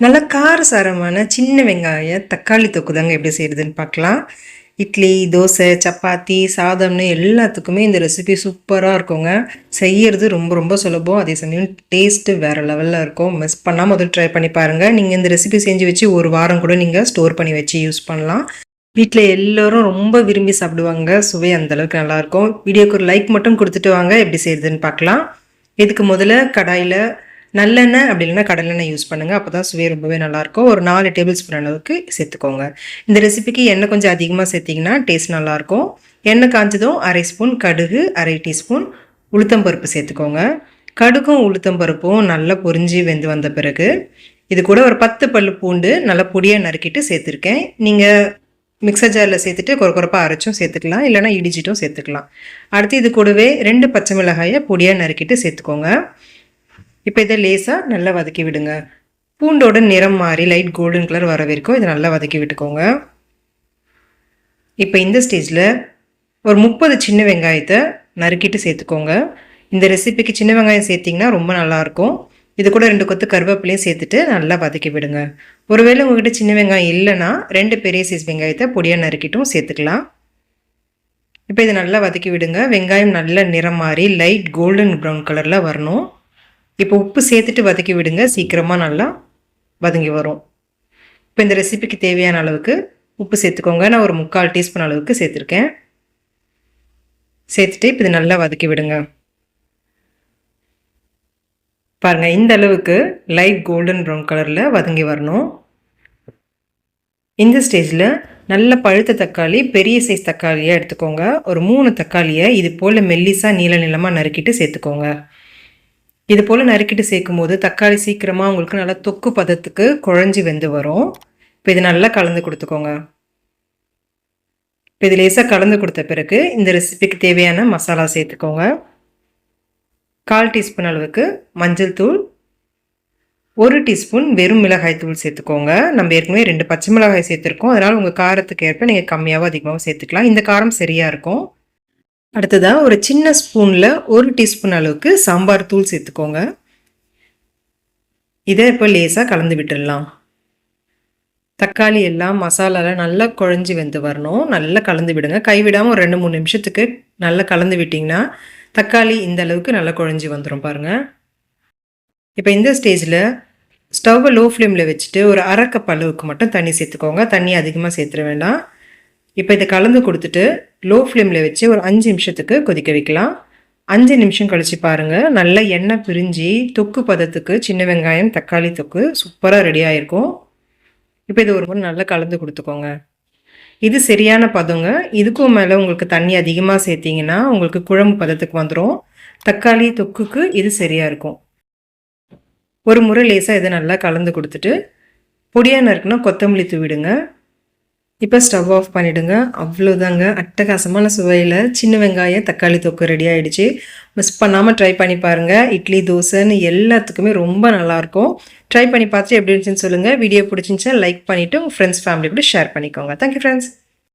நல்ல காரசாரமான சின்ன வெங்காய தக்காளி தொக்கு தாங்க எப்படி செய்கிறதுன்னு பார்க்கலாம். இட்லி, தோசை, சப்பாத்தி, சாதம்னு எல்லாத்துக்குமே இந்த ரெசிபி சூப்பராக இருக்குங்க. செய்யறது ரொம்ப ரொம்ப சுலபம். அதே சமயம் டேஸ்ட்டு வேறு லெவலில் இருக்கும். மிஸ் பண்ணால் முதல் ட்ரை பண்ணி பாருங்கள். நீங்கள் இந்த ரெசிபி செஞ்சு வச்சு ஒரு வாரம் கூட நீங்கள் ஸ்டோர் பண்ணி வச்சு யூஸ் பண்ணலாம். வீட்டில் எல்லோரும் ரொம்ப விரும்பி சாப்பிடுவாங்க. சுவை அந்தளவுக்கு நல்லாயிருக்கும். வீடியோக்கு ஒரு லைக் மட்டும் கொடுத்துட்டு வாங்க எப்படி செய்கிறதுன்னு பார்க்கலாம். இதுக்கு முதல்ல கடாயில் நல்லெண்ணெய் அப்படி இல்லைன்னா கடலெண்ணெய் யூஸ் பண்ணுங்கள். அப்போ தான் சுவை ரொம்பவே நல்லாயிருக்கும். ஒரு 4 டேபிள் ஸ்பூன் அளவுக்கு சேர்த்துக்கோங்க. இந்த ரெசிபிக்கு எண்ணெய் கொஞ்சம் அதிகமாக சேர்த்திங்கன்னா டேஸ்ட் நல்லாயிருக்கும். எண்ணெய் காய்ச்சதும் அரை ஸ்பூன் கடுகு, அரை டீஸ்பூன் உளுத்தம்பருப்பு சேர்த்துக்கோங்க. கடுகும் உளுத்தம்பருப்பும் நல்லா பொரிஞ்சு வெந்து வந்த பிறகு இது கூட ஒரு 10 பல்லு பூண்டு நல்லா பொடியாக நறுக்கிட்டு சேர்த்துருக்கேன். நீங்கள் மிக்சர் ஜாரில் சேர்த்துட்டு கொரப்பாக அரைச்சும் சேர்த்துக்கலாம், இல்லைனா இடிச்சிட்டும் சேர்த்துக்கலாம். அடுத்து இது கூடவே 2 பச்சை மிளகாயை பொடியாக நறுக்கிட்டு சேர்த்துக்கோங்க. இப்போ இதை லேசாக நல்லா வதக்கி விடுங்க. பூண்டோட நிறம் மாறி லைட் கோல்டன் கலர் வர வரைக்கும் இதை நல்லா வதக்கி விட்டுக்கோங்க. இப்போ இந்த ஸ்டேஜில் ஒரு 30 சின்ன வெங்காயத்தை நறுக்கிட்டு சேர்த்துக்கோங்க. இந்த ரெசிபிக்கு சின்ன வெங்காயம் சேர்த்திங்கன்னா ரொம்ப நல்லாயிருக்கும். இது கூட 2 கொத்து கருவேப்பிலையும் சேர்த்துட்டு நல்லா வதக்கி விடுங்க. ஒருவேளை உங்கள்கிட்ட சின்ன வெங்காயம் இல்லைன்னா 2 பெரிய சைஸ் வெங்காயத்தை பொடியாக நறுக்கிட்டும் சேர்த்துக்கலாம். இப்போ இதை நல்லா வதக்கி விடுங்க. வெங்காயம் நல்ல நிறம் மாறி லைட் கோல்டன் ப்ரௌன் கலரில் வரணும். இப்போ உப்பு சேர்த்துட்டு வதக்கி விடுங்க. சீக்கிரமாக நல்லா வதங்கி வரும். இப்போ இந்த ரெசிபிக்கு தேவையான அளவுக்கு உப்பு சேர்த்துக்கோங்க. நான் ஒரு 3/4 டீஸ்பூன் அளவுக்கு சேர்த்துருக்கேன். சேர்த்துட்டு இப்போ இது நல்லா வதக்கி விடுங்க. பாருங்கள், இந்த அளவுக்கு லைட் கோல்டன் ப்ரௌன் கலரில் வதங்கி வரணும். இந்த ஸ்டேஜில் நல்ல பழுத்த தக்காளி, பெரிய சைஸ் தக்காளியாக எடுத்துக்கோங்க. ஒரு 3 தக்காளியை இது போல் மெல்லிசாக நீள நீளமாக நறுக்கிட்டு சேர்த்துக்கோங்க. இது போல் நறுக்கிட்டு சேர்க்கும் போது தக்காளி சீக்கிரமாக உங்களுக்கு நல்லா தொக்கு பதத்துக்கு குழஞ்சி வெந்து வரும். இப்போ இது நல்லா கலந்து கொடுத்துக்கோங்க. இப்போ இது லேசாக கலந்து கொடுத்த பிறகு இந்த ரெசிபிக்கு தேவையான மசாலா சேர்த்துக்கோங்க. 1/4 டீஸ்பூன் அளவுக்கு மஞ்சள் தூள், 1 டீஸ்பூன் வெறும் மிளகாய் தூள் சேர்த்துக்கோங்க. நம்ம ஏற்கனவே 2 பச்சை மிளகாய் சேர்த்துருக்கோம். அதனால் உங்கள் காரத்துக்கு ஏற்ப நீங்கள் கம்மியாகவும் அதிகமாகவும் சேர்த்துக்கலாம். இந்த காரம் சரியாக இருக்கும். அடுத்ததாக ஒரு சின்ன ஸ்பூனில் 1 டீஸ்பூன் அளவுக்கு சாம்பார் தூள் சேர்த்துக்கோங்க. இதை இப்போ லேசாக கலந்து விட்டுடலாம். தக்காளி எல்லாம் மசாலாவில் நல்லா குழஞ்சி வெந்து வரணும். நல்லா கலந்து விடுங்க. கைவிடாமல் ஒரு 2-3 நிமிஷத்துக்கு நல்லா கலந்து விட்டிங்கன்னா தக்காளி இந்த அளவுக்கு நல்லா குழஞ்சி வந்துடும் பாருங்கள். இப்போ இந்த ஸ்டேஜில் ஸ்டவ்வை லோ ஃப்ளேமில் வச்சுட்டு ஒரு 1/2 கப் அளவுக்கு மட்டும் தண்ணி சேர்த்துக்கோங்க. தண்ணி அதிகமாக சேர்த்துட வேண்டாம். இப்போ இதை கலந்து கொடுத்துட்டு லோ ஃப்ளேமில் வச்சு ஒரு 5 நிமிஷத்துக்கு கொதிக்க வைக்கலாம். 5 நிமிஷம் கழித்து பாருங்கள், நல்ல எண்ணெய் பிரிஞ்சு தொக்கு பதத்துக்கு சின்ன வெங்காயம் தக்காளி தொக்கு சூப்பராக ரெடி ஆகிருக்கும். இப்போ இது ஒரு முறை நல்லா கலந்து கொடுத்துக்கோங்க. இது சரியான பதங்க. இதுக்கும் மேலே உங்களுக்கு தண்ணி அதிகமாக சேர்த்திங்கன்னா உங்களுக்கு குழம்பு பதத்துக்கு வந்துடும். தக்காளி தொக்குக்கு இது சரியாக இருக்கும். ஒரு முறை லேசாக இதை நல்லா கலந்து கொடுத்துட்டு பொடியாக நறுக்குன்னா கொத்தமல்லி தூவிடுங்க. இப்போ ஸ்டவ் ஆஃப் பண்ணிவிடுங்க. அவ்வளோதாங்க, அட்டகாசமான சுவையில் சின்ன வெங்காயம் தக்காளி தொக்கு ரெடி ஆகிடுச்சு. மிஸ் பண்ணாமல் ட்ரை பண்ணி பாருங்கள். இட்லி, தோசைன்னு எல்லாத்துக்குமே ரொம்ப நல்லாயிருக்கும். ட்ரை பண்ணி பார்த்துட்டு எப்படி இருந்துச்சுன்னு சொல்லுங்கள். வீடியோ பிடிச்சிருந்துச்சா லைக் பண்ணிவிட்டு உங்கள் ஃப்ரெண்ட்ஸ் ஃபேமிலி கூட ஷேர் பண்ணிக்கோங்க. Thank you friends.